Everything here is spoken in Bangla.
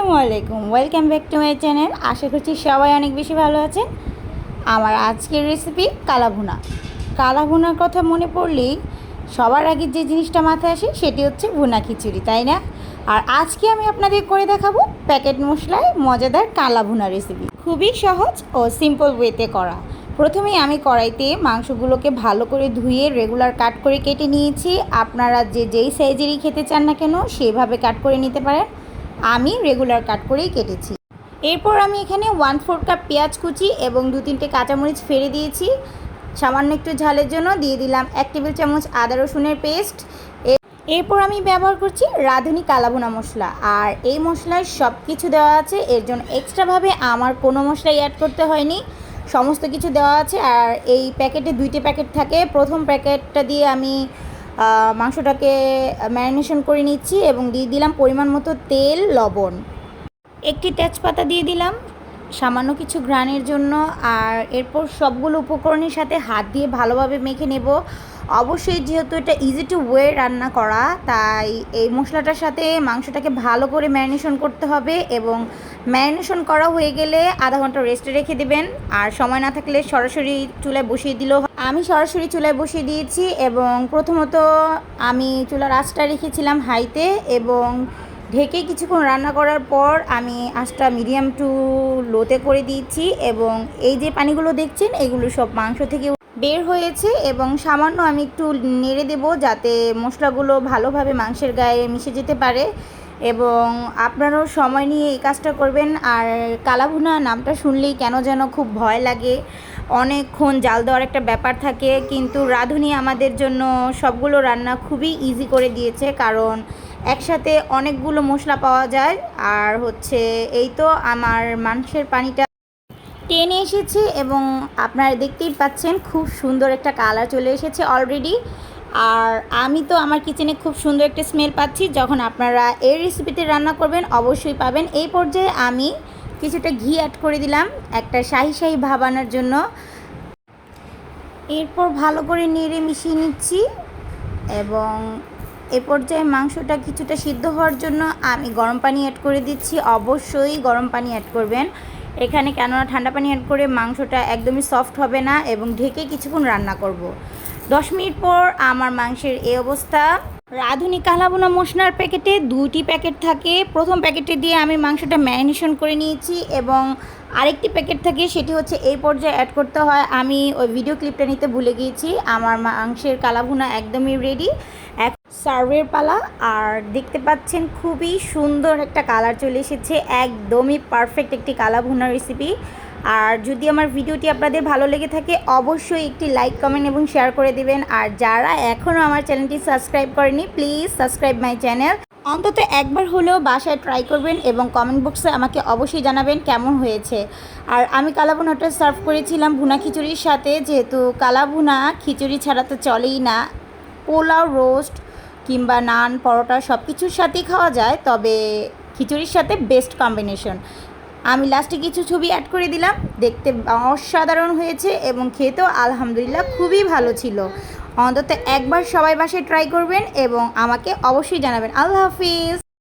আসসালামু আলাইকুম, welcome back to my channel. আশা করছি সবাই অনেক বেশি ভালো আছেন। আমার আজকের রেসিপি কালাভুনা। কালাভুনার কথা মনে পড়লেই সবার আগে যে জিনিসটা মাথায় আসে সেটি হচ্ছে ভুনা খিচুড়ি, তাই না? আর আজকে আমি আপনাদের করে দেখাবো প্যাকেট মশলায় মজাদার কালাভুনা রেসিপি। খুবই সহজ ও সিম্পল ওয়েতে করা। প্রথমেই আমি কড়াইতে মাংসগুলোকে ভালো করে ধুয়ে রেগুলার কাট করে কেটে নিয়েছি। আপনারা যেই সাইজেরই খেতে চান না কেন সেভাবে কাট করে নিতে পারেন। আমি রেগুলার কাট করেই কেটেছি। এরপর আমি এখানে 1/4 কাপ পেঁয়াজ কুচি এবং 2-3টে কাঁচামরিচ ফেলে দিয়েছি। সামান্য একটু ঝালের জন্য দিয়ে দিলাম 1 টেবিল চামচ আদা রসুনের পেস্ট। এরপর আমি ব্যবহার করছি রাঁধুনি কালাভুনা মশলা। আর এই মশলায় সব কিছু দেওয়া আছে, এর জন্য এক্সট্রাভাবে আমার কোনো মশলাই অ্যাড করতে হয়নি, সমস্ত কিছু দেওয়া আছে। আর এই প্যাকেটে 2টে প্যাকেট থাকে। প্রথম প্যাকেটটা দিয়ে আমি মাংসটাকে ম্যারিনেশন করে নিচ্ছি এবং দিয়ে দিলাম পরিমাণ মতো তেল, লবণ, একটি তেজপাতা দিয়ে দিলাম সামান্য কিছু ঘ্রাণের জন্য। আর এরপর সবগুলো উপকরণের সাথে হাত দিয়ে ভালোভাবে মেখে নেব। অবশ্যই যেহেতু এটা ইজি টু ওয়ে রান্না করা, তাই এই মশলাটার সাথে মাংসটাকে ভালো করে ম্যারিনেশন করতে হবে এবং ম্যারিনেশন করা হয়ে গেলে আধা ঘন্টা রেস্টে রেখে দেবেন। আর সময় না থাকলে সরাসরি চুলায় বসিয়ে দিলেও, আমি সরাসরি চুলায় বসিয়ে দিয়েছি। এবং প্রথমত আমি চুলার আঁচটা রেখেছিলাম হাইতে এবং ঢেকে কিছুক্ষণ রান্না করার পর আমি আঁচটা মিডিয়াম টু লোতে করে দিয়েছি। এবং এই যে পানিগুলো দেখছেন এগুলো সব মাংস থেকে বের হয়েছে এবং সামান্য আমি একটু নেড়ে দেব যাতে মশলাগুলো ভালোভাবে মাংসের গায়ে মিশে যেতে পারে। এবং আপনারাও সময় নিয়ে এই কাজটা করবেন। আর কালাভুনা নামটা শুনলেই কেন যেন খুব ভয় লাগে, অনেকক্ষণ জাল দেওয়ার একটা ব্যাপার থাকে, কিন্তু রাঁধুনি আমাদের জন্য সবগুলো রান্না খুবই ইজি করে দিয়েছে, কারণ একসাথে অনেকগুলো মশলা পাওয়া যায়। আর হচ্ছে এই তো আমার মাংসের পানিটা টেনে এসেছে এবং আপনারা দেখতেই পাচ্ছেন খুব সুন্দর একটা কালার চলে এসেছে অলরেডি। আর আমি তো আমার কিচেনে খুব সুন্দর একটা স্মেল পাচ্ছি। যখন আপনারা এই রেসিপিতে রান্না করবেন অবশ্যই পাবেন। এই পর্যায়ে আমি কিছুটা ঘি অ্যাড করে দিলাম একটা শাহি শাহি ভাব আনার জন্য। এরপর ভালো করে নেড়ে মিশিয়ে নিচ্ছি এবং এ পর্যায়ে মাংসটা কিছুটা সিদ্ধ হওয়ার জন্য আমি গরম পানি অ্যাড করে দিচ্ছি। অবশ্যই গরম পানি অ্যাড করবেন এখানে, কেননা ঠান্ডা পানি অ্যাড করে মাংসটা একদমই সফট হবে না। এবং ঢেকে কিছুক্ষণ রান্না করব। 10 মিনিট পর আমার মাংসের এই অবস্থা। রাঁধুনি কালাভুনা মশলার প্যাকেটে 2টি প্যাকেট থাকে। প্রথম প্যাকেটে দিয়ে আমি মাংসটা ম্যারিনেশন করে নিয়েছি এবং আরেকটি প্যাকেট থাকে, সেটি হচ্ছে এই পর্যায়ে অ্যাড করতে হয়। আমি ওই ভিডিও ক্লিপটা নিতে ভুলে গিয়েছি। আমার মাংসের কালাভুনা একদমই রেডি, এক সার্ভের পালা। আর দেখতে পাচ্ছেন খুবই সুন্দর একটা কালার চলে এসেছে, একদমই পারফেক্ট একটি কালাভুনা রেসিপি। আর যদি আমার ভিডিওটি আপনাদের ভালো লেগে থাকে অবশ্যই একটি লাইক, কমেন্ট এবং শেয়ার করে দেবেন। আর যারা এখনও আমার চ্যানেলটি সাবস্ক্রাইব করেনি প্লিজ সাবস্ক্রাইব মাই চ্যানেল। অন্তত একবার হলেও বাসায় ট্রাই করবেন এবং কমেন্ট বক্সে আমাকে অবশ্যই জানাবেন কেমন হয়েছে। আর আমি কালাভুনাটা সার্ভ করেছিলাম ভুনা খিচুড়ির সাথে, যেহেতু কালাভুনা খিচুড়ি ছাড়া তো চলেই না। পোলাও, রোস্ট কিংবা নান, পরোটা সব কিছুর সাথেই খাওয়া যায়, তবে খিচুড়ির সাথে বেস্ট কম্বিনেশন। আমি লাস্টে কিছু ছবি অ্যাড করে দিলাম। দেখতে অসাধারণ হয়েছে এবং খেতেও আলহামদুলিল্লাহ খুবই ভালো ছিল। অন্তত একবার সবাই বাসায় ট্রাই করবেন এবং আমাকে অবশ্যই জানাবেন। আল্লাহ হাফিজ।